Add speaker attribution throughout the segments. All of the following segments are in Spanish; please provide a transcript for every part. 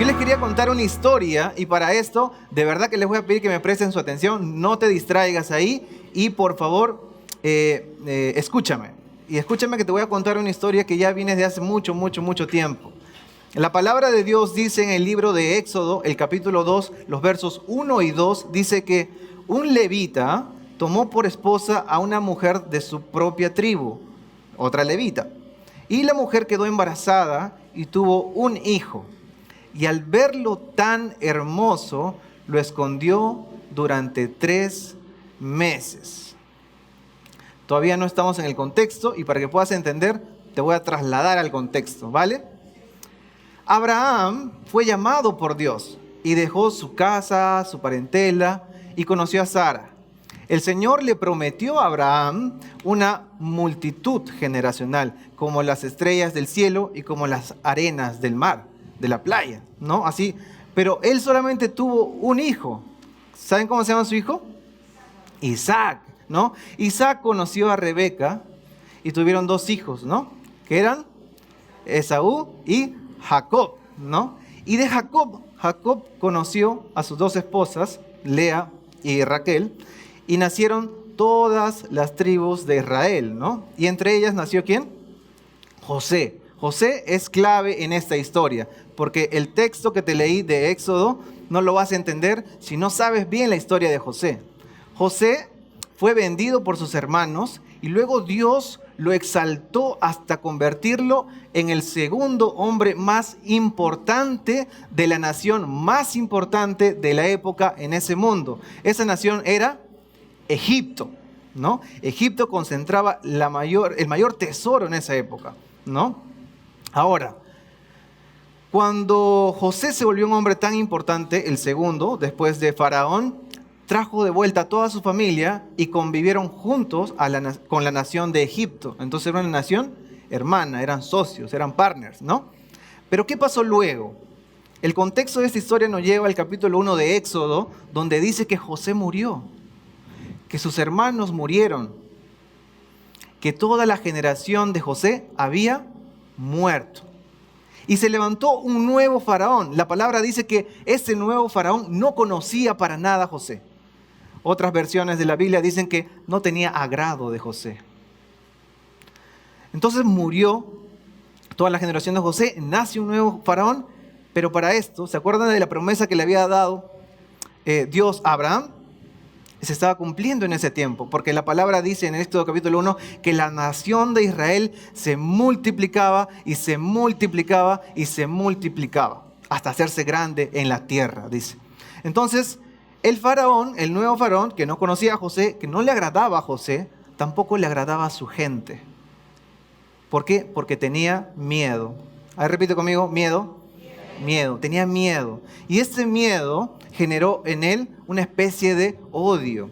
Speaker 1: Yo les quería contar una historia y para esto, de verdad que les voy a pedir que me presten su atención, no te distraigas ahí y por favor, escúchame. Y escúchame que te voy a contar una historia que ya viene de hace mucho tiempo. La palabra de Dios dice en el libro de Éxodo, el capítulo 2, los versos 1 y 2, dice que un levita tomó por esposa a una mujer de su propia tribu, otra levita. Y la mujer quedó embarazada y tuvo un hijo. Y al verlo tan hermoso, lo escondió durante 3 meses. Todavía no estamos en el contexto y para que puedas entender, te voy a trasladar al contexto, ¿vale? Abraham fue llamado por Dios y dejó su casa, su parentela y conoció a Sara. El Señor le prometió a Abraham una multitud generacional, como las estrellas del cielo y como las arenas del mar, de la playa, ¿no? Así, pero él solamente tuvo un hijo. ¿Saben cómo se llama su hijo? Isaac, ¿no? Isaac conoció a Rebeca y tuvieron 2 hijos, ¿no? Que eran Esaú y Jacob, ¿no? Y de Jacob conoció a sus 2 esposas, Lea y Raquel, y nacieron todas las tribus de Israel, ¿no? Y entre ellas nació ¿quién? José. José es clave en esta historia, porque el texto que te leí de Éxodo no lo vas a entender si no sabes bien la historia de José. José fue vendido por sus hermanos y luego Dios lo exaltó hasta convertirlo en el segundo hombre más importante de la nación más importante de la época en ese mundo. Esa nación era Egipto, ¿no? Egipto concentraba el mayor tesoro en esa época, ¿no? Ahora, cuando José se volvió un hombre tan importante, el segundo, después de Faraón, trajo de vuelta a toda su familia y convivieron juntos con la nación de Egipto. Entonces era una nación hermana, eran socios, eran partners, ¿no? Pero ¿qué pasó luego? El contexto de esta historia nos lleva al capítulo 1 de Éxodo, donde dice que José murió, que sus hermanos murieron, que toda la generación de José había muerto. Y se levantó un nuevo faraón. La palabra dice que ese nuevo faraón no conocía para nada a José. Otras versiones de la Biblia dicen que no tenía agrado de José. Entonces murió toda la generación de José, nace un nuevo faraón, pero para esto, ¿se acuerdan de la promesa que le había dado Dios a Abraham? Se estaba cumpliendo en ese tiempo, porque la palabra dice en Éxodo capítulo 1 que la nación de Israel se multiplicaba y se multiplicaba y se multiplicaba hasta hacerse grande en la tierra, dice. Entonces, el faraón, el nuevo faraón, que no conocía a José, que no le agradaba a José, tampoco le agradaba a su gente. ¿Por qué? Porque tenía miedo. Ahí repite conmigo, miedo. Miedo, tenía miedo. Y ese miedo generó en él una especie de odio.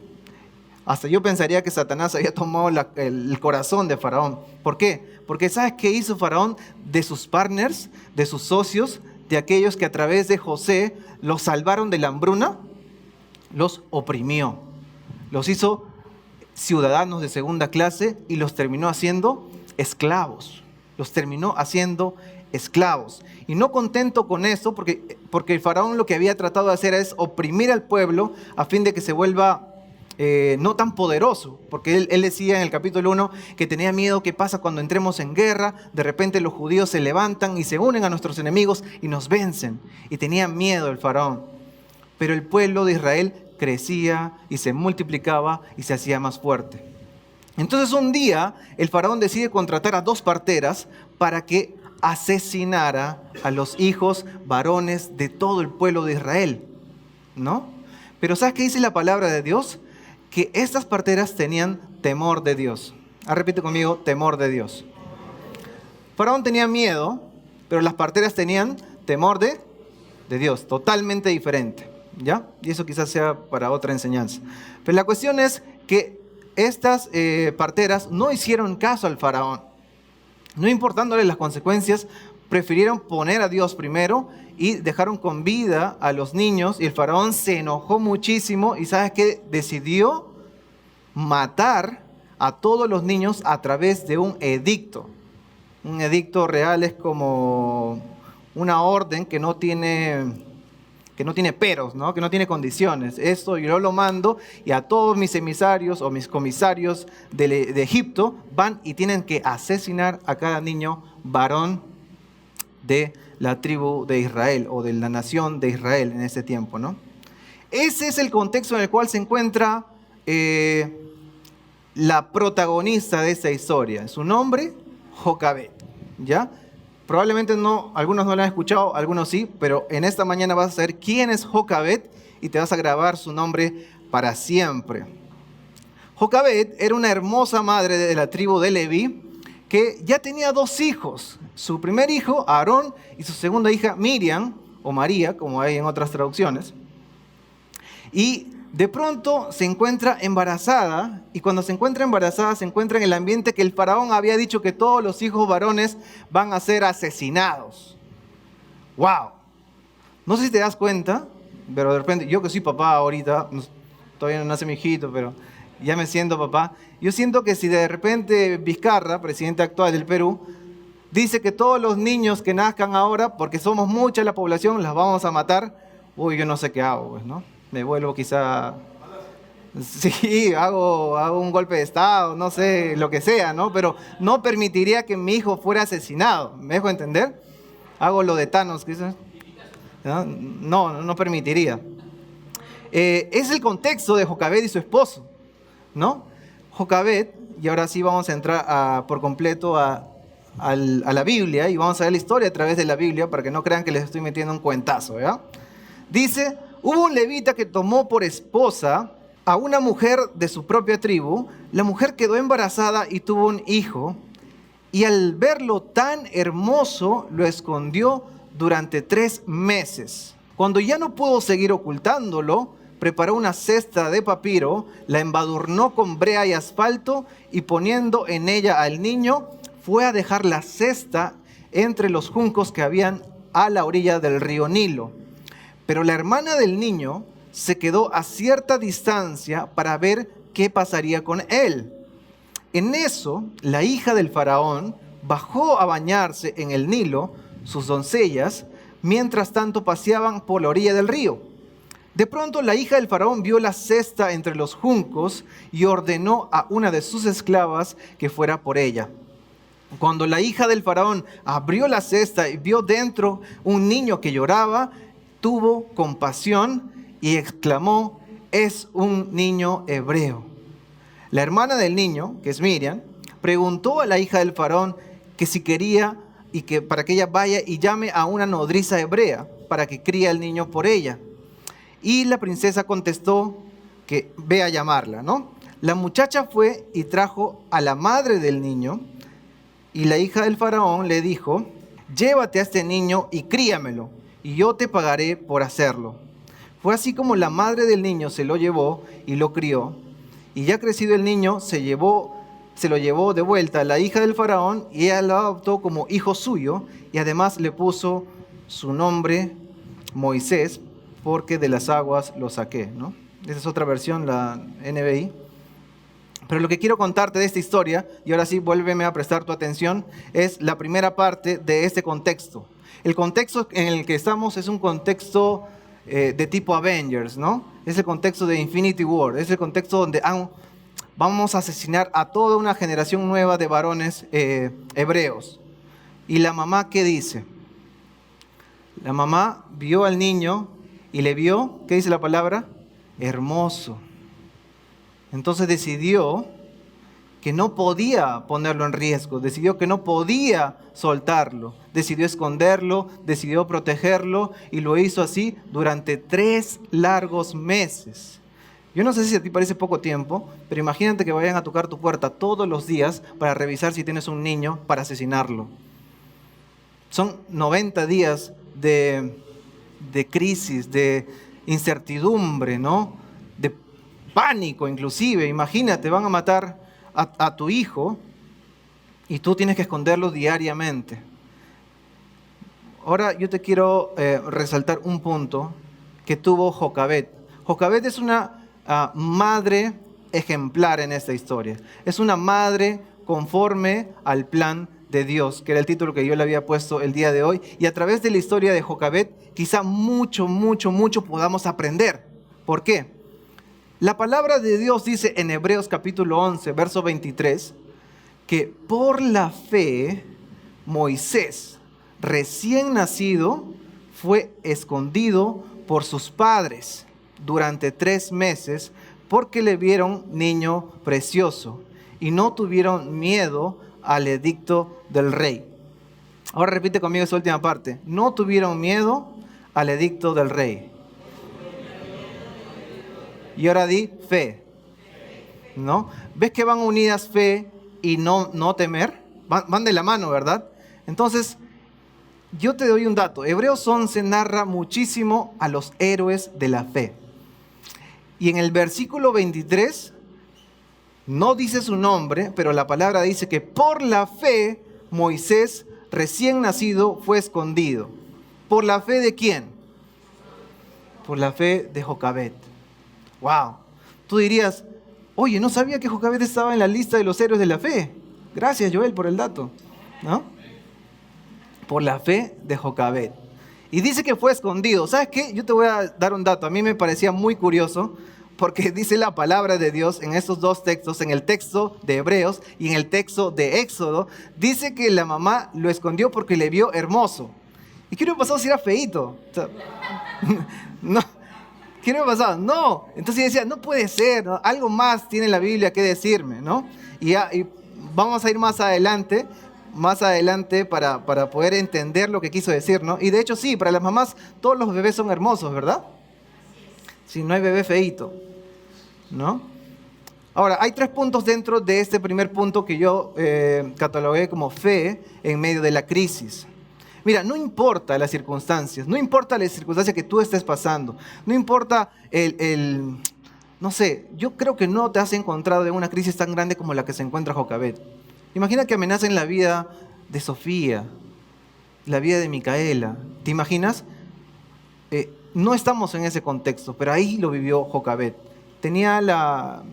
Speaker 1: Hasta yo pensaría que Satanás había tomado el corazón de Faraón. ¿Por qué? Porque ¿sabes qué hizo Faraón de sus partners, de sus socios, de aquellos que a través de José los salvaron de la hambruna? Los oprimió. Los hizo ciudadanos de segunda clase y los terminó haciendo esclavos. Los terminó haciendo esclavos. Y no contento con eso, porque el faraón lo que había tratado de hacer es oprimir al pueblo a fin de que se vuelva no tan poderoso, porque él decía en el capítulo 1 que tenía miedo. ¿Qué pasa cuando entremos en guerra? De repente los judíos se levantan y se unen a nuestros enemigos y nos vencen. Y tenía miedo el faraón. Pero el pueblo de Israel crecía y se multiplicaba y se hacía más fuerte. Entonces un día el faraón decide contratar a 2 parteras para que asesinara a los hijos varones de todo el pueblo de Israel, ¿no? Pero ¿sabes qué dice la palabra de Dios? Que estas parteras tenían temor de Dios. Repite conmigo, temor de Dios. Faraón tenía miedo, pero las parteras tenían temor de Dios, totalmente diferente, ¿ya? Y eso quizás sea para otra enseñanza. Pero la cuestión es que estas parteras no hicieron caso al faraón. No importándole las consecuencias, prefirieron poner a Dios primero y dejaron con vida a los niños. Y el faraón se enojó muchísimo y ¿sabes qué? Decidió matar a todos los niños a través de un edicto. Un edicto real es como una orden que no tiene peros, ¿no? Que no tiene condiciones. Esto yo lo mando y a todos mis emisarios o mis comisarios de Egipto van y tienen que asesinar a cada niño varón de la tribu de Israel o de la nación de Israel en ese tiempo, ¿no? Ese es el contexto en el cual se encuentra la protagonista de esta historia. Su nombre, Jocabed, ¿ya? Probablemente algunos no lo han escuchado, algunos sí, pero en esta mañana vas a saber quién es Jocabed y te vas a grabar su nombre para siempre. Jocabed era una hermosa madre de la tribu de Leví que ya tenía 2 hijos. Su primer hijo, Aarón, y su segunda hija, Miriam, o María, como hay en otras traducciones. Y de pronto se encuentra embarazada, y cuando se encuentra embarazada se encuentra en el ambiente que el faraón había dicho que todos los hijos varones van a ser asesinados. ¡Wow! No sé si te das cuenta, pero de repente, yo que soy papá ahorita, todavía no nace mi hijito, pero ya me siento papá. Yo siento que si de repente Vizcarra, presidente actual del Perú, dice que todos los niños que nazcan ahora, porque somos mucha la población, las vamos a matar, uy, yo no sé qué hago, pues, ¿no? Me vuelvo quizá, sí, hago un golpe de estado, no sé, lo que sea, ¿no? Pero no permitiría que mi hijo fuera asesinado, ¿me dejo entender? Hago lo de Thanos, quizás. No permitiría. Es el contexto de Jocabed y su esposo, ¿no? Jocabed, y ahora sí vamos a entrar por completo a la Biblia y vamos a ver la historia a través de la Biblia para que no crean que les estoy metiendo un cuentazo, ¿ya? Dice, hubo un levita que tomó por esposa a una mujer de su propia tribu. La mujer quedó embarazada y tuvo un hijo, y al verlo tan hermoso lo escondió durante 3 meses. Cuando ya no pudo seguir ocultándolo, preparó una cesta de papiro, la embadurnó con brea y asfalto y poniendo en ella al niño, fue a dejar la cesta entre los juncos que habían a la orilla del río Nilo. Pero la hermana del niño se quedó a cierta distancia para ver qué pasaría con él. En eso, la hija del faraón bajó a bañarse en el Nilo, sus doncellas, mientras tanto paseaban por la orilla del río. De pronto la hija del faraón vio la cesta entre los juncos y ordenó a una de sus esclavas que fuera por ella. Cuando la hija del faraón abrió la cesta y vio dentro un niño que lloraba, tuvo compasión y exclamó, es un niño hebreo. La hermana del niño, que es Miriam, preguntó a la hija del faraón que si quería y que para que ella vaya y llame a una nodriza hebrea para que críe al niño por ella. Y la princesa contestó que ve a llamarla, ¿no? La muchacha fue y trajo a la madre del niño, y la hija del faraón le dijo, llévate a este niño y críamelo, y yo te pagaré por hacerlo. Fue así como la madre del niño se lo llevó y lo crió, y ya crecido el niño se lo llevó de vuelta a la hija del faraón, y ella lo adoptó como hijo suyo, y además le puso su nombre Moisés, porque de las aguas lo saqué, ¿no? Esa es otra versión, la NBI. Pero lo que quiero contarte de esta historia, y ahora sí vuélveme a prestar tu atención, es la primera parte de este contexto. El contexto en el que estamos es un contexto de tipo Avengers, ¿no? Es el contexto de Infinity War, es el contexto donde vamos a asesinar a toda una generación nueva de varones hebreos. ¿Y la mamá qué dice? La mamá vio al niño y le vio, ¿qué dice la palabra? Hermoso. Entonces decidió que no podía ponerlo en riesgo, decidió que no podía soltarlo, decidió esconderlo, decidió protegerlo y lo hizo así durante 3 largos meses. Yo no sé si a ti parece poco tiempo, pero imagínate que vayan a tocar tu puerta todos los días para revisar si tienes un niño para asesinarlo. Son 90 días de crisis, de incertidumbre, ¿no? De pánico inclusive. Imagínate, van a matar a tu hijo y tú tienes que esconderlo diariamente. Ahora yo te quiero resaltar un punto que tuvo Jocabed. Jocabed es una madre ejemplar en esta historia. Es una madre conforme al plan de Dios, que era el título que yo le había puesto el día de hoy, y a través de la historia de Jocabed, quizá mucho podamos aprender. ¿Por qué? La palabra de Dios dice en Hebreos capítulo 11, verso 23, que por la fe Moisés, recién nacido, fue escondido por sus padres durante 3 meses porque le vieron niño precioso y no tuvieron miedo al edicto del rey. Ahora repite conmigo esa última parte. No tuvieron miedo al edicto del rey. Y ahora di fe. ¿No? ¿Ves que van unidas fe y no temer? Van de la mano, ¿verdad? Entonces, yo te doy un dato. Hebreos 11 narra muchísimo a los héroes de la fe. Y en el versículo 23, no dice su nombre, pero la palabra dice que por la fe Moisés, recién nacido, fue escondido. ¿Por la fe de quién? Por la fe de Jocabed. ¡Wow! Tú dirías, oye, no sabía que Jocabed estaba en la lista de los héroes de la fe. Gracias, Joel, por el dato. ¿No? Por la fe de Jocabed. Y dice que fue escondido. ¿Sabes qué? Yo te voy a dar un dato. A mí me parecía muy curioso porque dice la palabra de Dios en estos 2 textos, en el texto de Hebreos y en el texto de Éxodo, dice que la mamá lo escondió porque le vio hermoso. ¿Y qué le pasó si era feíto? O sea, no. ¿Qué le pasó? No. Entonces decía, no puede ser, ¿no? Algo más tiene la Biblia que decirme, ¿no? Y vamos a ir más adelante para poder entender lo que quiso decir, ¿no? Y de hecho sí, para las mamás todos los bebés son hermosos, ¿verdad? Si no hay bebé feíto, ¿no? Ahora, hay 3 puntos dentro de este primer punto que yo catalogué como fe en medio de la crisis. Mira, no importa las circunstancias, no importa la circunstancia que tú estés pasando, no importa no sé, yo creo que no te has encontrado en una crisis tan grande como la que se encuentra Jocabed. Imagina que amenacen la vida de Sofía, la vida de Micaela. ¿Te imaginas? No estamos en ese contexto, pero ahí lo vivió Jocabed. Tenía la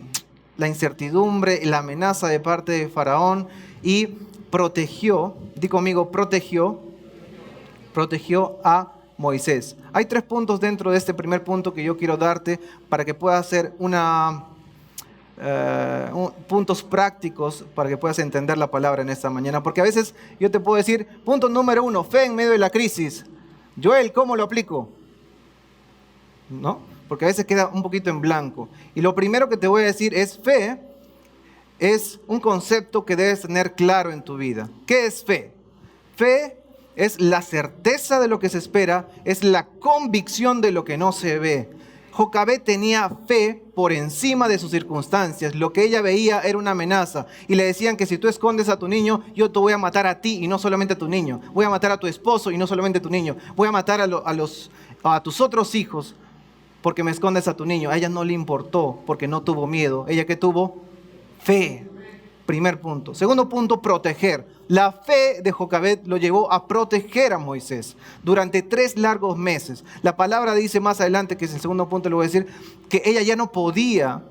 Speaker 1: incertidumbre, la amenaza de parte de Faraón y protegió, di conmigo, protegió a Moisés. Hay 3 puntos dentro de este primer punto que yo quiero darte para que puedas hacer puntos prácticos para que puedas entender la palabra en esta mañana. Porque a veces yo te puedo decir, punto número 1, fe en medio de la crisis. Joel, ¿cómo lo aplico? ¿No? Porque a veces queda un poquito en blanco. Y lo primero que te voy a decir es fe. Es un concepto que debes tener claro en tu vida. ¿Qué es fe? Fe es la certeza de lo que se espera, es la convicción de lo que no se ve. Jocabed tenía fe por encima de sus circunstancias. Lo que ella veía era una amenaza. Y le decían que si tú escondes a tu niño, yo te voy a matar a ti y no solamente a tu niño. Voy a matar a tu esposo y no solamente a tu niño. Voy a matar a tus otros hijos porque me escondes a tu niño. A ella no le importó porque no tuvo miedo. ¿Ella qué tuvo? Fe. Primer punto. Segundo punto, proteger. La fe de Jocabed lo llevó a proteger a Moisés durante 3 largos meses. La palabra dice más adelante, que es el segundo punto, le voy a decir, que ella ya no podía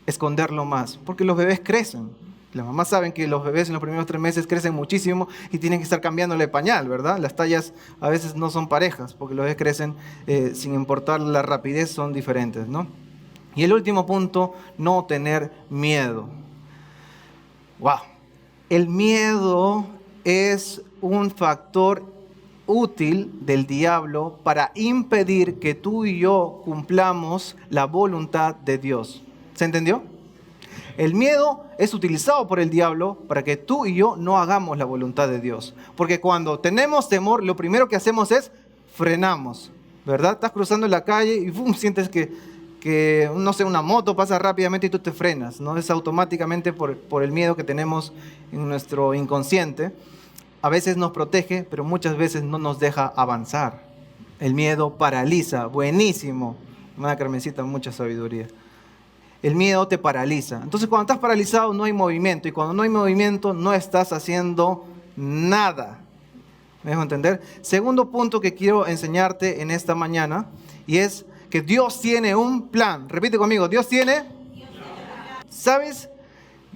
Speaker 1: esconderlo más, porque los bebés crecen. Las mamás saben que los bebés en los primeros 3 meses crecen muchísimo y tienen que estar cambiándole pañal, ¿verdad? Las tallas a veces no son parejas, porque los bebés crecen sin importar la rapidez, son diferentes, ¿no? Y el último punto, no tener miedo. ¡Wow! El miedo es un factor útil del diablo para impedir que tú y yo cumplamos la voluntad de Dios. ¿Se entendió? El miedo es utilizado por el diablo para que tú y yo no hagamos la voluntad de Dios. Porque cuando tenemos temor, lo primero que hacemos es frenamos, ¿verdad? Estás cruzando la calle y ¡bum!, sientes que no sé, una moto pasa rápidamente y tú te frenas, ¿no? Es automáticamente por el miedo que tenemos en nuestro inconsciente. A veces nos protege, pero muchas veces no nos deja avanzar. El miedo paraliza. Buenísimo. Hermana Carmencita, mucha sabiduría. El miedo te paraliza. Entonces, cuando estás paralizado, no hay movimiento. Y cuando no hay movimiento, no estás haciendo nada. ¿Me dejo entender? Segundo punto que quiero enseñarte en esta mañana, y es que Dios tiene un plan. Repite conmigo, Dios tiene. ¿Sabes?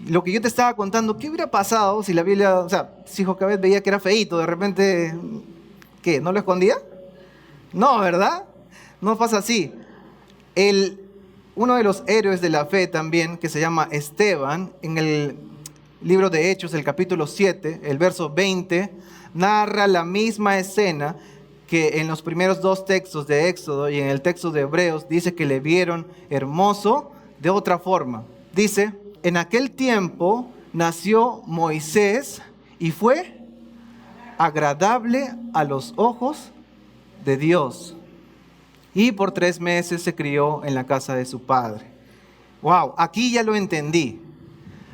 Speaker 1: Lo que yo te estaba contando, ¿qué hubiera pasado si la Biblia, o sea, si Jocabed veía que era feíto, de repente, ¿qué? ¿No lo escondía? No, ¿verdad? No pasa así. Uno de los héroes de la fe también, que se llama Esteban, en el libro de Hechos, el capítulo 7, el verso 20, narra la misma escena que en los primeros dos textos de Éxodo y en el texto de Hebreos dice que le vieron hermoso de otra forma. Dice, en aquel tiempo nació Moisés y fue agradable a los ojos de Dios. Y por 3 meses se crió en la casa de su padre. Wow, aquí ya lo entendí.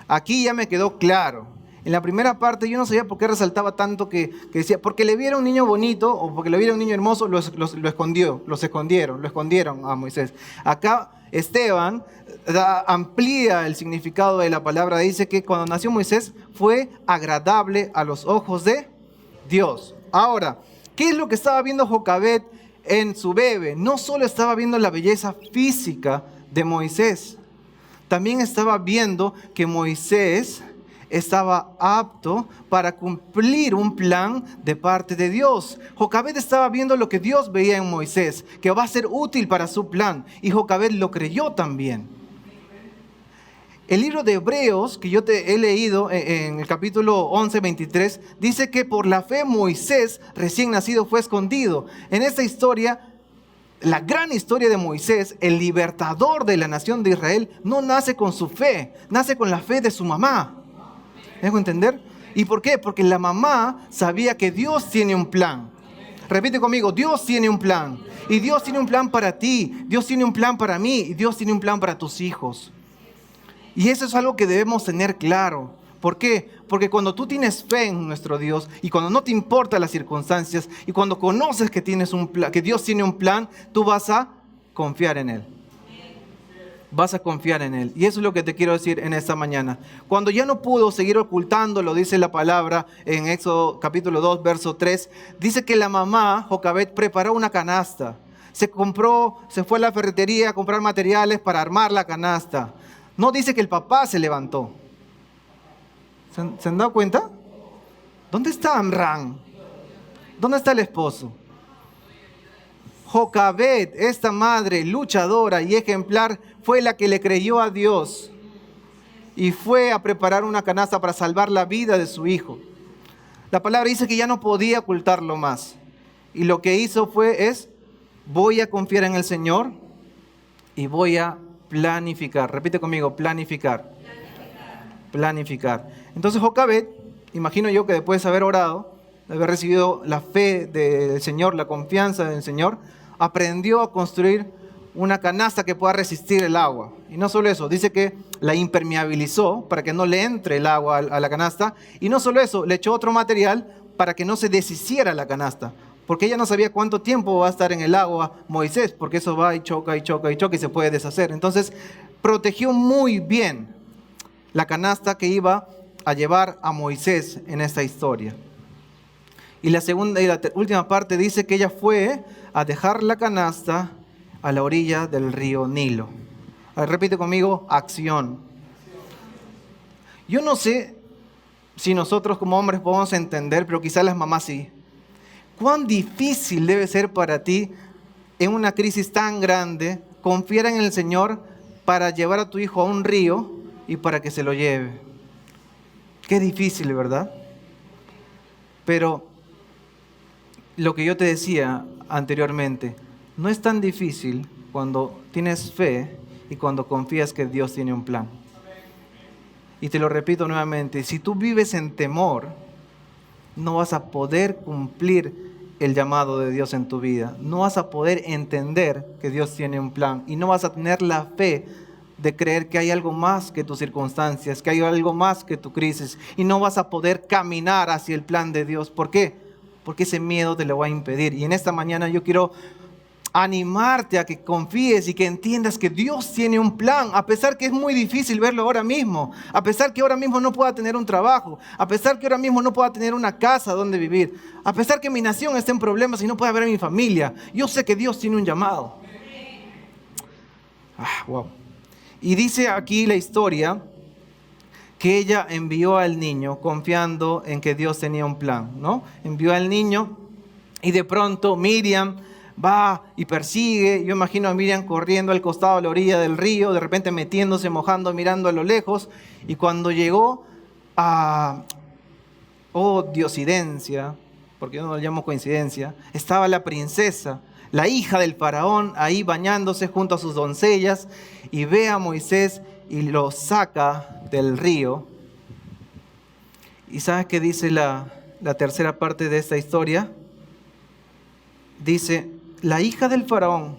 Speaker 1: Aquí ya me quedó claro. En la primera parte yo no sabía por qué resaltaba tanto que decía, porque le viera un niño bonito o porque le viera un niño hermoso, lo escondieron a Moisés. Acá Esteban amplía el significado de la palabra. Dice que cuando nació Moisés fue agradable a los ojos de Dios. Ahora, ¿qué es lo que estaba viendo Jocabed en su bebé? No solo estaba viendo la belleza física de Moisés, también estaba viendo que Moisés estaba apto para cumplir un plan de parte de Dios. Jocabed estaba viendo lo que Dios veía en Moisés, que va a ser útil para su plan, y Jocabed lo creyó también. El libro de Hebreos, que yo te he leído en el capítulo 11, 23, dice que por la fe Moisés, recién nacido, fue escondido. En esta historia, la gran historia de Moisés, el libertador de la nación de Israel, no nace con su fe, nace con la fe de su mamá. ¿Me dejo entender? ¿Y por qué? Porque la mamá sabía que Dios tiene un plan. Repite conmigo, Dios tiene un plan. Y Dios tiene un plan para ti, Dios tiene un plan para mí, y Dios tiene un plan para tus hijos. Y eso es algo que debemos tener claro. ¿Por qué? Porque cuando tú tienes fe en nuestro Dios y cuando no te importan las circunstancias y cuando conoces que tienes un plan, que Dios tiene un plan, tú vas a confiar en Él. Vas a confiar en Él. Y eso es lo que te quiero decir en esta mañana. Cuando ya no pudo seguir ocultando, lo dice la palabra en Éxodo capítulo 2, verso 3, dice que la mamá, Jocabed, preparó una canasta. Se fue a la ferretería a comprar materiales para armar la canasta. No dice que el papá se levantó. ¿Se han dado cuenta? ¿Dónde está Amram? ¿Dónde está el esposo? Jocabed, esta madre luchadora y ejemplar, fue la que le creyó a Dios y fue a preparar una canasta para salvar la vida de su hijo. La palabra dice que ya no podía ocultarlo más. Y lo que hizo voy a confiar en el Señor y voy a planificar. Repite conmigo, planificar. Planificar. Entonces Jocabed, imagino yo que después de haber orado, de haber recibido la fe del Señor, la confianza del Señor, aprendió a construir una canasta que pueda resistir el agua. Y no solo eso, dice que la impermeabilizó para que no le entre el agua a la canasta. Y no solo eso, le echó otro material para que no se deshiciera la canasta. Porque ella no sabía cuánto tiempo va a estar en el agua Moisés, porque eso va y choca y choca y choca y se puede deshacer. Entonces, protegió muy bien la canasta que iba a llevar a Moisés en esta historia. Y la segunda y la última parte dice que ella fue a dejar la canasta a la orilla del río Nilo. A ver, repite conmigo, acción. Yo no sé si nosotros como hombres podemos entender, pero quizás las mamás sí. ¿Cuán difícil debe ser para ti en una crisis tan grande confiar en el Señor para llevar a tu hijo a un río y para que se lo lleve? Qué difícil, ¿verdad? Pero lo que yo te decía anteriormente, no es tan difícil cuando tienes fe y cuando confías que Dios tiene un plan. Y te lo repito nuevamente, si tú vives en temor, no vas a poder cumplir el llamado de Dios en tu vida. No vas a poder entender que Dios tiene un plan y no vas a tener la fe de creer que hay algo más que tus circunstancias, que hay algo más que tu crisis y no vas a poder caminar hacia el plan de Dios. ¿Por qué? Porque ese miedo te lo va a impedir. Y en esta mañana yo quiero animarte a que confíes y que entiendas que Dios tiene un plan, a pesar que es muy difícil verlo ahora mismo, a pesar que ahora mismo no pueda tener un trabajo, a pesar que ahora mismo no pueda tener una casa donde vivir, a pesar que mi nación esté en problemas y no pueda ver a mi familia. Yo sé que Dios tiene un llamado. Wow. Y dice aquí la historia que ella envió al niño confiando en que Dios tenía un plan, ¿no? Envió al niño y de pronto Miriam va y persigue. Yo imagino a Miriam corriendo al costado de la orilla del río, de repente metiéndose, mojando, mirando a lo lejos. Y cuando llegó a, diosidencia, porque yo no lo llamo coincidencia, estaba la princesa, la hija del faraón, ahí bañándose junto a sus doncellas, y ve a Moisés y lo saca del río. ¿Y sabes qué dice la tercera parte de esta historia? Dice, la hija del faraón,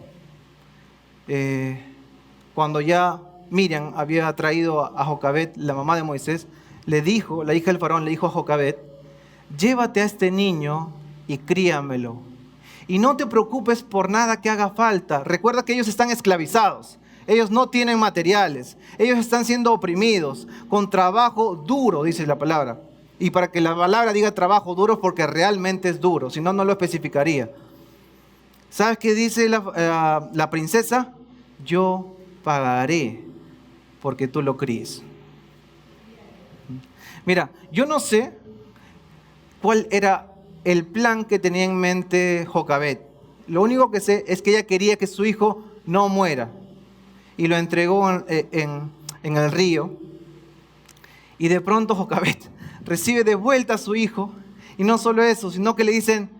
Speaker 1: cuando ya Miriam había traído a Jocabed, la mamá de Moisés, le dijo, la hija del faraón le dijo a Jocabed, llévate a este niño y críamelo. Y no te preocupes por nada que haga falta. Recuerda que ellos están esclavizados. Ellos no tienen materiales. Ellos están siendo oprimidos con trabajo duro, dice la palabra. Y para que la palabra diga trabajo duro es porque realmente es duro. Si no, no lo especificaría. ¿Sabes qué dice la princesa? Yo pagaré porque tú lo críes. Mira, yo no sé cuál era el plan que tenía en mente Jocabed. Lo único que sé es que ella quería que su hijo no muera. Y lo entregó en el río. Y de pronto Jocabed recibe de vuelta a su hijo. Y no solo eso, sino que le dicen,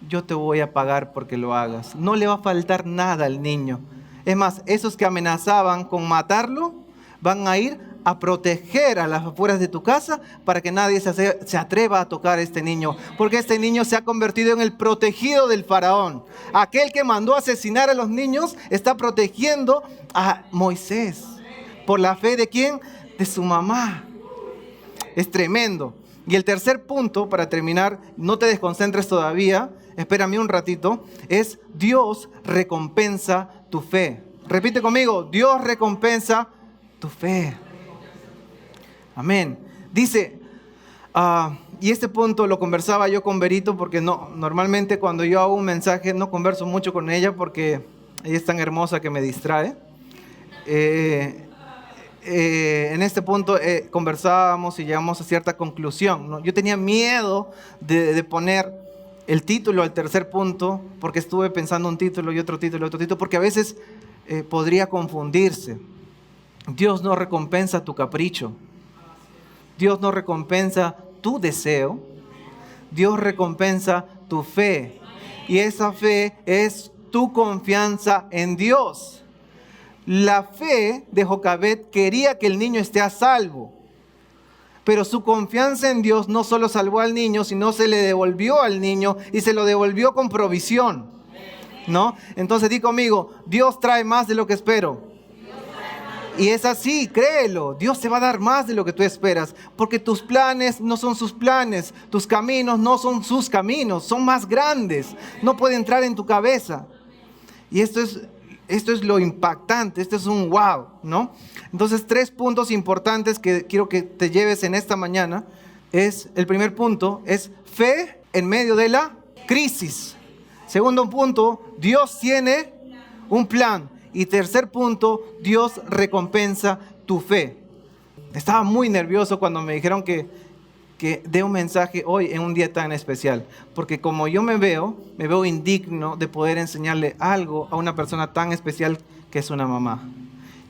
Speaker 1: yo te voy a pagar porque lo hagas. No le va a faltar nada al niño. Es más, esos que amenazaban con matarlo van a ir a proteger a las afueras de tu casa para que nadie se atreva a tocar a este niño. Porque este niño se ha convertido en el protegido del faraón. Aquel que mandó a asesinar a los niños está protegiendo a Moisés. ¿Por la fe de quién? De su mamá. Es tremendo. Y el tercer punto, para terminar, no te desconcentres todavía, espérame un ratito, es Dios recompensa tu fe. Repite conmigo, Dios recompensa tu fe. Amén. Dice, y este punto lo conversaba yo con Berito porque normalmente cuando yo hago un mensaje no converso mucho con ella porque ella es tan hermosa que me distrae. En este punto conversábamos y llegamos a cierta conclusión, ¿no? Yo tenía miedo de poner el título al tercer punto porque estuve pensando un título y otro título, porque a veces podría confundirse. Dios no recompensa tu capricho. Dios no recompensa tu deseo. Dios recompensa tu fe. Y esa fe es tu confianza en Dios. La fe de Jocabed quería que el niño esté a salvo. Pero su confianza en Dios no solo salvó al niño, sino se le devolvió al niño y se lo devolvió con provisión, ¿no? Entonces di conmigo, Dios trae más de lo que espero. Y es así, créelo, Dios te va a dar más de lo que tú esperas, porque tus planes no son sus planes, tus caminos no son sus caminos, son más grandes, no puede entrar en tu cabeza. Y esto es lo impactante, esto es un wow, ¿no? Entonces, 3 puntos importantes que quiero que te lleves en esta mañana. El primer punto es fe en medio de la crisis. Segundo punto, Dios tiene un plan. Y tercer punto, Dios recompensa tu fe. Estaba muy nervioso cuando me dijeron que dé un mensaje hoy en un día tan especial. Porque como yo me veo indigno de poder enseñarle algo a una persona tan especial que es una mamá.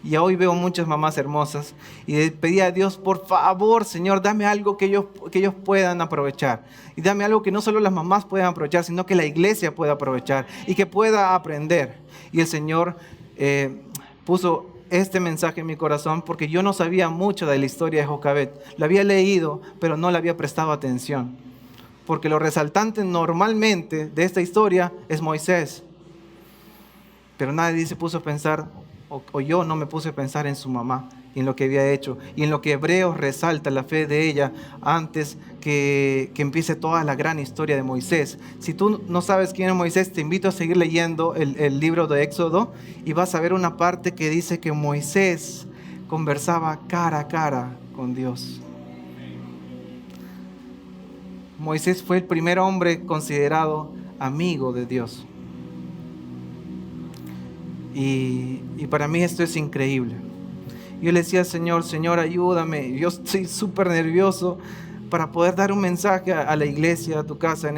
Speaker 1: Y hoy veo muchas mamás hermosas y pedí a Dios, por favor, Señor, dame algo que ellos puedan aprovechar. Y dame algo que no solo las mamás puedan aprovechar, sino que la iglesia pueda aprovechar y que pueda aprender. Y el Señor puso este mensaje en mi corazón porque yo no sabía mucho de la historia de Jocabed. La había leído, pero no le había prestado atención. Porque lo resaltante normalmente de esta historia es Moisés. Pero nadie se puso a pensar, o yo no me puse a pensar en su mamá y en lo que había hecho. Y en lo que Hebreos resalta la fe de ella antes que empiece toda la gran historia de Moisés. Si tú no sabes quién es Moisés, te invito a seguir leyendo el libro de Éxodo y vas a ver una parte que dice que Moisés conversaba cara a cara con Dios. Moisés fue el primer hombre considerado amigo de Dios. Y para mí esto es increíble. Yo le decía al Señor, Señor, ayúdame. Yo estoy súper nervioso para poder dar un mensaje a la iglesia, a tu casa, en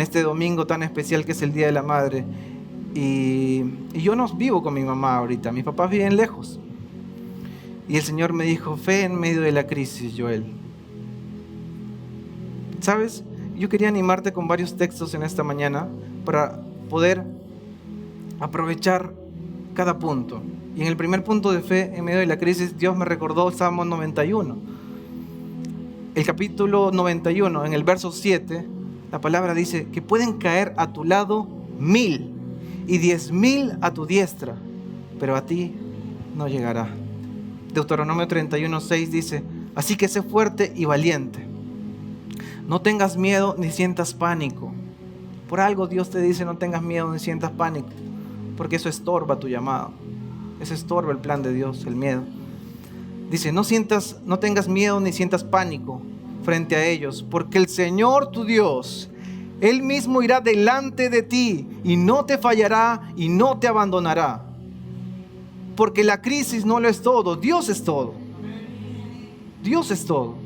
Speaker 1: este domingo tan especial que es el Día de la Madre. Y yo no vivo con mi mamá ahorita, mis papás viven lejos. Y el Señor me dijo, fe en medio de la crisis, Joel. ¿Sabes? Yo quería animarte con varios textos en esta mañana para poder aprovechar cada punto. Y en el primer punto de fe en medio de la crisis, Dios me recordó Salmo 91. El capítulo 91, en el verso 7, la palabra dice que pueden caer a tu lado 1000 y 10,000 a tu diestra, pero a ti no llegará. Deuteronomio 31:6 dice, así que sé fuerte y valiente. No tengas miedo ni sientas pánico. Por algo Dios te dice no tengas miedo ni sientas pánico, porque eso estorba tu llamado. Eso estorba el plan de Dios, el miedo. Dice, no tengas miedo ni sientas pánico frente a ellos, porque el Señor tu Dios, Él mismo irá delante de ti y no te fallará y no te abandonará. Porque la crisis no lo es todo, Dios es todo. Dios es todo.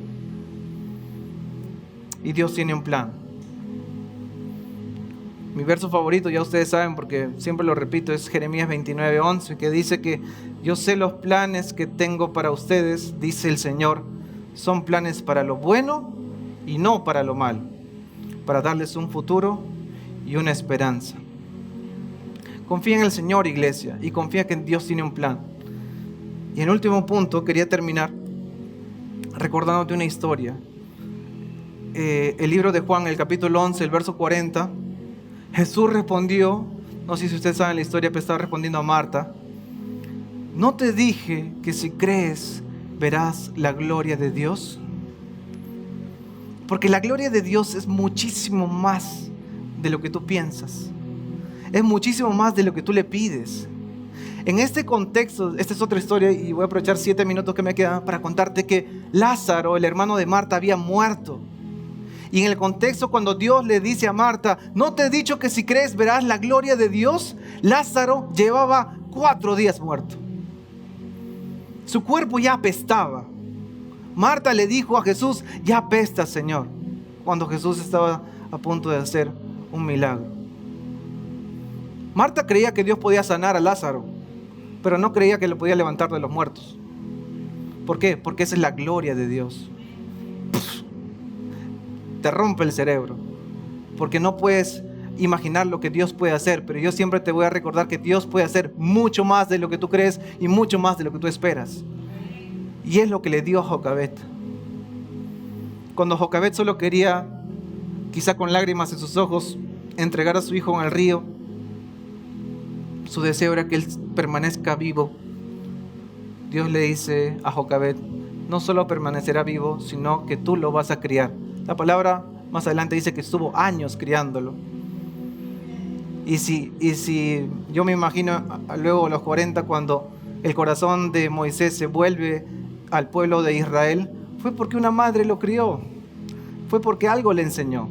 Speaker 1: Y Dios tiene un plan. Mi verso favorito, ya ustedes saben porque siempre lo repito, es Jeremías 29:11, que dice que yo sé los planes que tengo para ustedes, dice el Señor, son planes para lo bueno y no para lo malo, para darles un futuro y una esperanza. Confía en el Señor, iglesia, y confía que Dios tiene un plan. Y en último punto, quería terminar recordándote una historia. El libro de Juan, el capítulo 11, el verso 40, Jesús respondió, no sé si ustedes saben la historia, pero estaba respondiendo a Marta, ¿no te dije que si crees verás la gloria de Dios? Porque la gloria de Dios es muchísimo más de lo que tú piensas. Es muchísimo más de lo que tú le pides. En este contexto, esta es otra historia y voy a aprovechar 7 minutos que me quedan para contarte que Lázaro, el hermano de Marta, había muerto. Y en el contexto, cuando Dios le dice a Marta, ¿no te he dicho que si crees verás la gloria de Dios? Lázaro llevaba 4 días muerto. Su cuerpo ya apestaba. Marta le dijo a Jesús, ya apesta, Señor, cuando Jesús estaba a punto de hacer un milagro. Marta creía que Dios podía sanar a Lázaro, pero no creía que lo podía levantar de los muertos. ¿Por qué? Porque esa es la gloria de Dios. Te rompe el cerebro, porque no puedes imaginar lo que Dios puede hacer, pero yo siempre te voy a recordar que Dios puede hacer mucho más de lo que tú crees y mucho más de lo que tú esperas. Y es lo que le dio a Jocabet. Cuando Jocabet solo quería, quizá con lágrimas en sus ojos, entregar a su hijo en el río, su deseo era que él permanezca vivo. Dios le dice a Jocabet, no solo permanecerá vivo, sino que tú lo vas a criar. La palabra más adelante dice que estuvo años criándolo. Y si yo me imagino luego a los 40, cuando el corazón de Moisés se vuelve al pueblo de Israel, fue porque una madre lo crió. Fue porque algo le enseñó.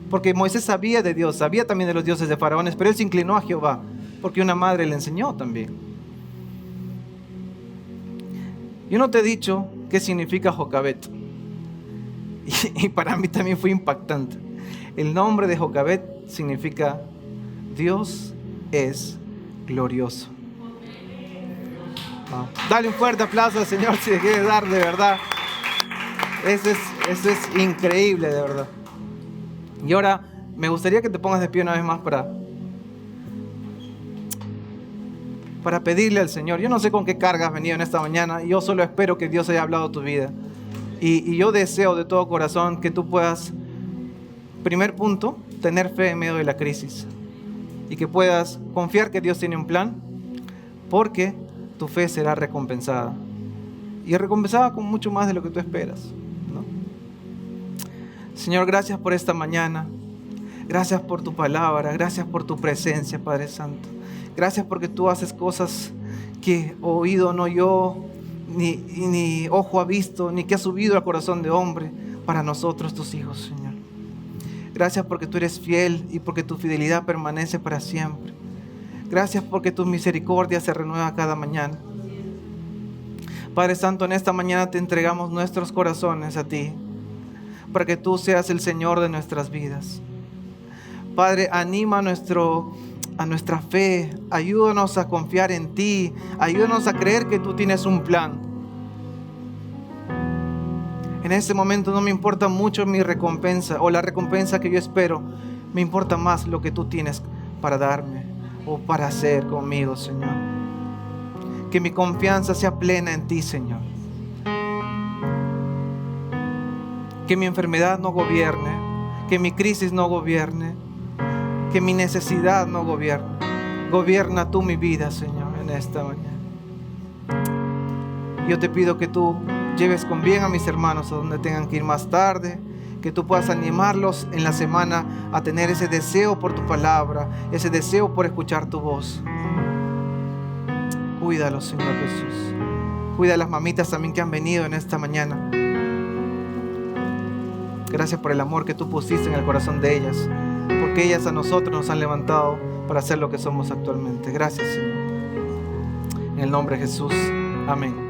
Speaker 1: Porque Moisés sabía de Dios, sabía también de los dioses de faraones, pero él se inclinó a Jehová, porque una madre le enseñó también. Yo no te he dicho qué significa Jocabet. Y para mí también fue impactante. El nombre de Jocabet significa Dios es glorioso. Dale un fuerte aplauso al Señor si le quieres dar, de verdad. Eso es increíble, de verdad. Y ahora me gustaría que te pongas de pie una vez más para pedirle al Señor. Yo no sé con qué carga has venido en esta mañana. Yo solo espero que Dios haya hablado a tu vida. Y yo deseo de todo corazón que tú puedas, primer punto, tener fe en medio de la crisis. Y que puedas confiar que Dios tiene un plan, porque tu fe será recompensada. Y recompensada con mucho más de lo que tú esperas, ¿no? Señor, gracias por esta mañana. Gracias por tu palabra. Gracias por tu presencia, Padre Santo. Gracias porque tú haces cosas que oído no oyó, ni ojo ha visto, ni que ha subido al corazón de hombre para nosotros, tus hijos, Señor. Gracias porque tú eres fiel y porque tu fidelidad permanece para siempre. Gracias porque tu misericordia se renueva cada mañana. Padre Santo, en esta mañana te entregamos nuestros corazones a ti, para que tú seas el Señor de nuestras vidas. Padre, anima a nuestra fe, ayúdanos a confiar en ti, ayúdanos a creer que tú tienes un plan. En este momento no me importa mucho mi recompensa o la recompensa que yo espero, me importa más lo que tú tienes para darme o para hacer conmigo, Señor. Que mi confianza sea plena en ti, Señor. Que mi enfermedad no gobierne, que mi crisis no gobierne, que mi necesidad no gobierne. Gobierna tú mi vida, Señor, en esta mañana. Yo te pido que tú lleves con bien a mis hermanos a donde tengan que ir más tarde, que tú puedas animarlos en la semana a tener ese deseo por tu palabra, ese deseo por escuchar tu voz. Cuídalos, Señor Jesús. Cuida a las mamitas también que han venido en esta mañana. Gracias por el amor que tú pusiste en el corazón de ellas, porque ellas a nosotros nos han levantado para ser lo que somos actualmente. Gracias, Señor. En el nombre de Jesús. Amén.